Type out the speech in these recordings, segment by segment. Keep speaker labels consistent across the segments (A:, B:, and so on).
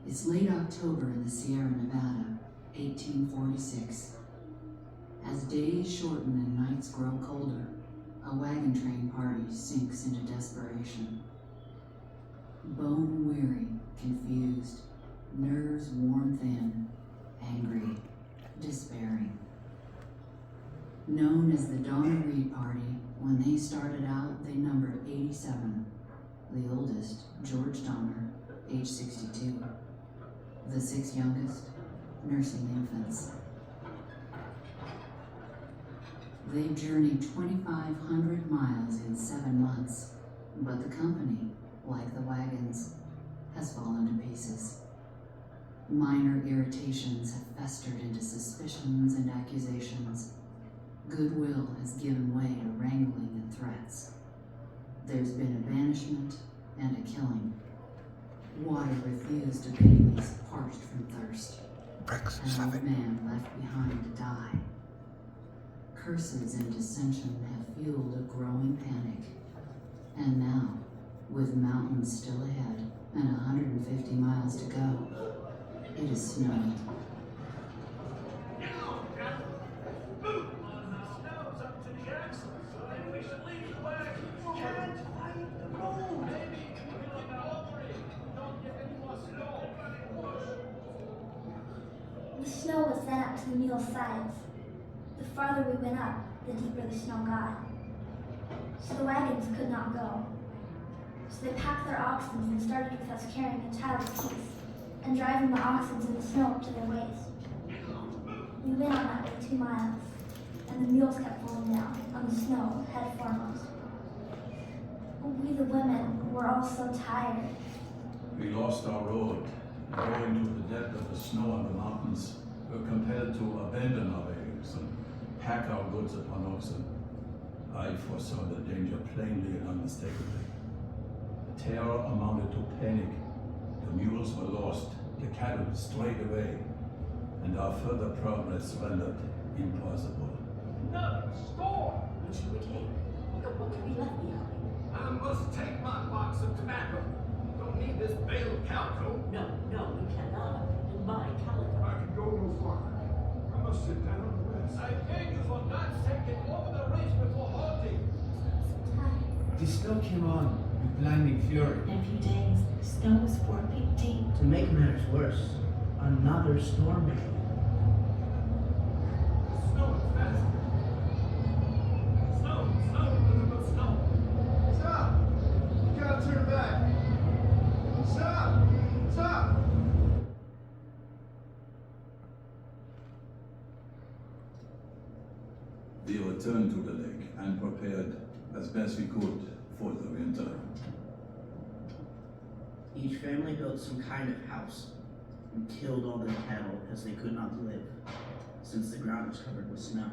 A: It's late October in the Sierra Nevada, 1846. As days shorten and nights grow colder, a wagon train party sinks into desperation. Bone-weary, confused, nerves worn thin, angry, despairing. Known as the Donna Reed Party, when they started out, they numbered 87. The oldest, George Donner, age 62. The 6 youngest, nursing infants. They've journeyed 2,500 miles in 7 months, but the company, like the wagons, has fallen to pieces. Minor irritations have festered into suspicions and accusations. Goodwill has given way to wrangling and threats. There's been a banishment and a killing. Water refused to babies parched from thirst. An old man left behind to die. Curses and dissension have fueled a growing panic. And now, with mountains still ahead and 150 miles to go, it is snowing.
B: The snow was sent up to the mule's sides. The farther we went up, the deeper the snow got. So the wagons could not go. So they packed their oxen and started with us carrying a child apiece and driving the oxen in the snow up to their waists. We went on that way 2 miles, and the mules kept falling down on the snow head foremost. We, the women, were all so tired.
C: We lost our road. Going to the depth of the snow on the mountains, we were compelled to abandon our wagons and pack our goods upon oxen. I foresaw the danger plainly and unmistakably. The terror amounted to panic. The mules were lost, the cattle strayed away, and our further progress rendered impossible.
D: Another storm!
E: What should we take? What can we left behind?
D: I must take my box of tobacco. Don't need this bale of calico.
E: No, we cannot. In my calico.
D: I can go no farther. I must sit down and rest. I beg you for God's sake, get over the ridge before halting.
B: So tired.
F: The snow came on with blinding fury.
E: In a few days, snow was 4 feet deep.
G: To make matters worse, another storm began.
D: The snow is faster. Snow, nothing but snow. Stop! You gotta turn back. Stop!
C: We returned to the lake and prepared as best we could for the winter.
G: Each family built some kind of house and killed all their cattle because they could not live, since the ground was covered with snow.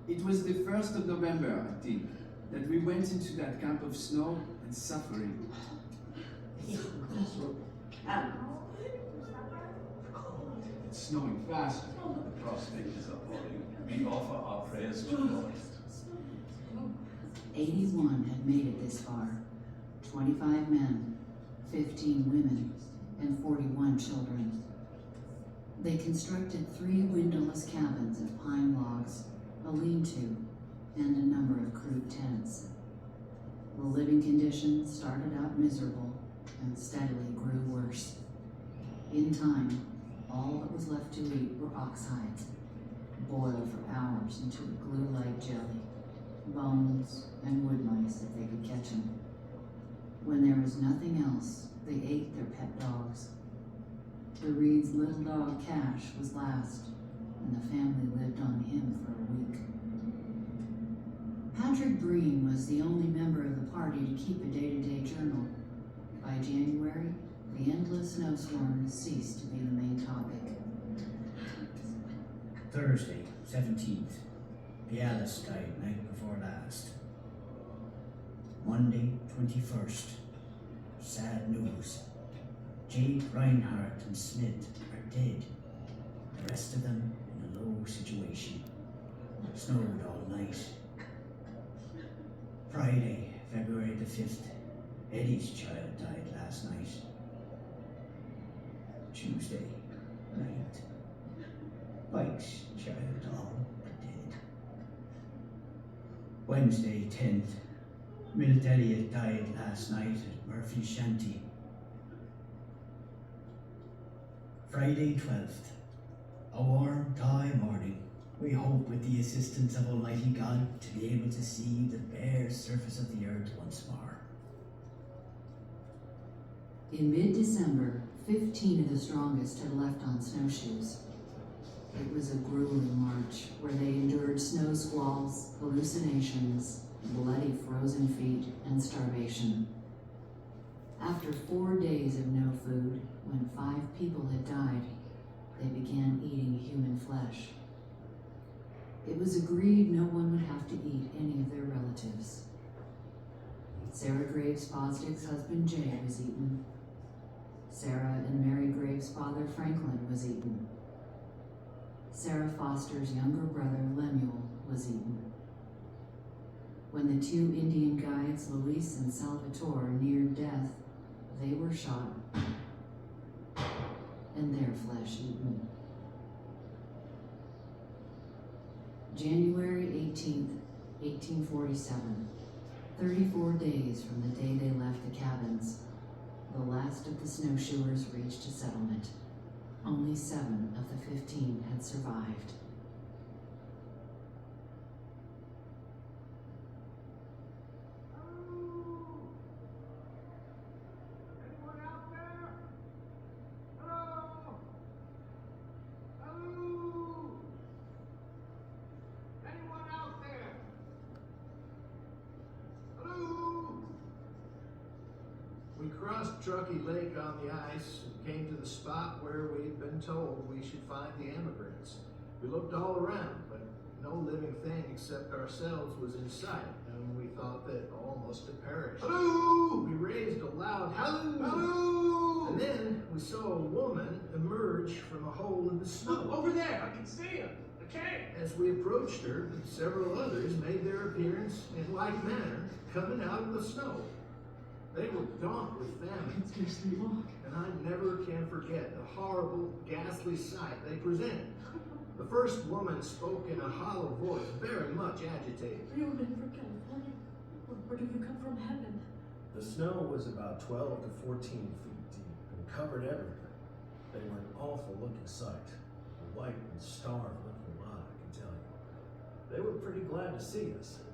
F: It was the 1st of November, I think, that we went into that camp of snow and suffering.
C: It's snowing fast. The prospect is appalling. We offer our prayers to God.
A: 81 had made it this far. 25 men, 15 women, and 41 children. They constructed 3 windowless cabins of pine logs, a lean-to, and a number of crude tents. The living conditions started out miserable and steadily grew worse. In time, all that was left to eat were ox hides, boiled for hours into a glue-like jelly, bones, and wood mice if they could catch them. When there was nothing else, they ate their pet dogs. The Reed's little dog Cash was last, and the family lived on him for a week. Patrick Breen was the only member of the party to keep a day-to-day journal. By January, the endless snowstorms ceased to be the main topic.
H: Thursday, 17th. Alice died night before last. Monday, 21st. Sad news. Jade, Reinhardt, and Smith are dead. The rest of them in a low situation. Snowed all night. Friday, February the 5th. Eddie's child died last night. Tuesday night. Mike's child all but dead. Wednesday 10th. Milt Elliott died last night at Murphy's Shanty. Friday 12th. A warm, dry morning. We hope with the assistance of Almighty God to be able to see the bare surface of the earth once more.
A: In mid-December, 15 of the strongest had left on snowshoes. It was a grueling march where they endured snow squalls, hallucinations, bloody frozen feet, and starvation. After 4 days of no food, when 5 people had died, they began eating human flesh. It was agreed no one would have to eat any of their relatives. Sarah Graves Posdick's husband Jay was eaten. Sarah and Mary Graves' father Franklin was eaten. Sarah Foster's younger brother Lemuel was eaten. When the 2 Indian guides, Luis and Salvatore, neared death, they were shot and their flesh eaten. January 18th, 1847, 34 days from the day they left the cabins, the last of the snowshoers reached a settlement. Only 7 of the 15 had survived.
D: Anyone out there? Hello? Hello? Anyone out there? Hello? We crossed Truckee Lake on the ice and came to the spot where we'd been told we should find the emigrants. We looked all around, but no living thing except ourselves was in sight, and we thought that all must have perished. Hello! We raised a loud halloo! Halloo! And then we saw a woman emerge from a hole in the snow. Over there! I can see him! Okay! As we approached her, several others made their appearance in like manner, coming out of the snow. They were gaunt with famine, and I never can forget the horrible, ghastly sight they presented. The first woman spoke in a hollow voice, very much agitated.
E: You're in for California. Where did you come from, heaven?
I: The snow was about 12 to 14 feet deep and covered everything. They were an awful looking sight. A white and starved looking lot, I can tell you. They were pretty glad to see us.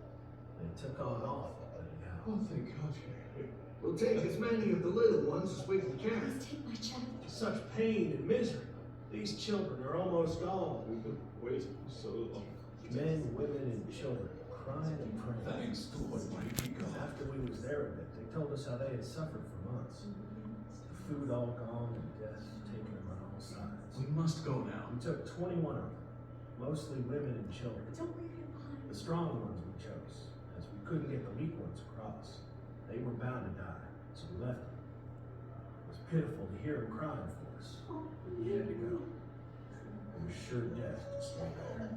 I: They took on awful, anyhow.
D: Oh, thank God.
C: We'll take as many of the little ones as we can carry.
E: Please take my child.
I: Such pain and misery. These children are almost all
D: We've been waiting so long.
I: men, women, and children, crying and praying.
C: Thanks to Almighty God.
I: After we was there a bit, they told us how they had suffered for months. The food all gone and death taken them on all sides.
C: We must go now.
I: We took 21 of them, mostly women and children.
E: Don't leave him behind.
I: The strong ones we chose, as we couldn't get the weak ones across. They were bound to die, so we left them. It was pitiful to hear them crying for us, but we had to go. It was sure death to stay there.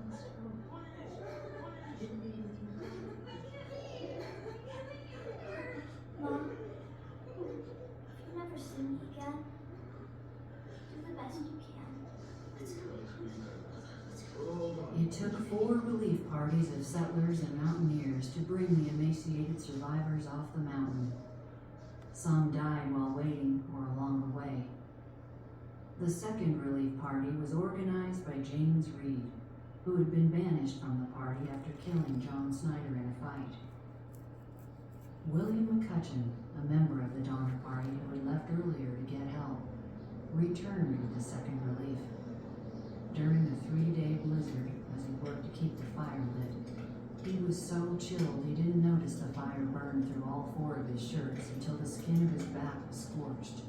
B: Mom, you'll never see me again. Do the best you can.
A: It took 4 relief parties of settlers and mountaineers to bring the emaciated survivors off the mountain. Some died while waiting or along the way. The second relief party was organized by James Reed, who had been banished from the party after killing John Snyder in a fight. William McCutcheon, a member of the Donner Party who had left earlier to get help, returned with the second relief. During the 3-day blizzard, as he worked to keep the fire lit, he was so chilled he didn't notice the fire burned through all 4 of his shirts until the skin of his back was scorched.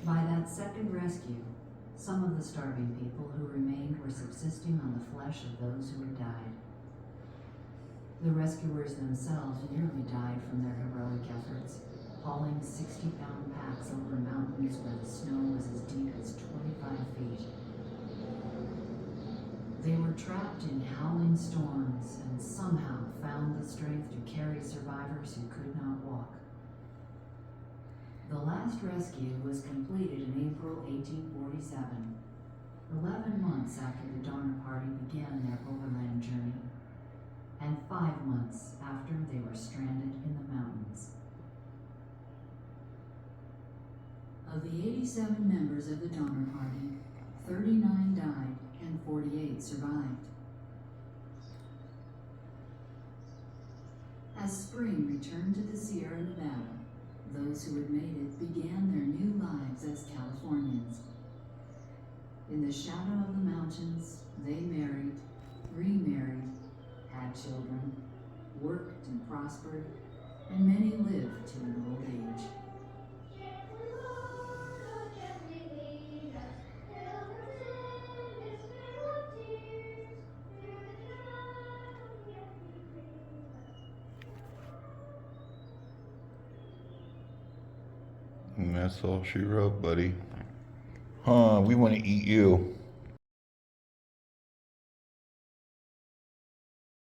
A: By that second rescue, some of the starving people who remained were subsisting on the flesh of those who had died. The rescuers themselves nearly died from their heroic efforts, hauling 60-pound packs over mountains where the snow was as deep as 25 feet. They were trapped in howling storms and somehow found the strength to carry survivors who could not walk. The last last rescue was completed in April 1847, 11 months after the Donner Party began their overland journey, and 5 months after they were stranded in the mountains. Of the 87 members of the Donner Party, 39 died and 48 survived. As spring returned to the Sierra Nevada, those who had made it began their new lives as Californians. In the shadow of the mountains, they married, remarried, had children, worked and prospered, and many lived to an old age.
J: And that's all she wrote, buddy. Huh, we want to eat you.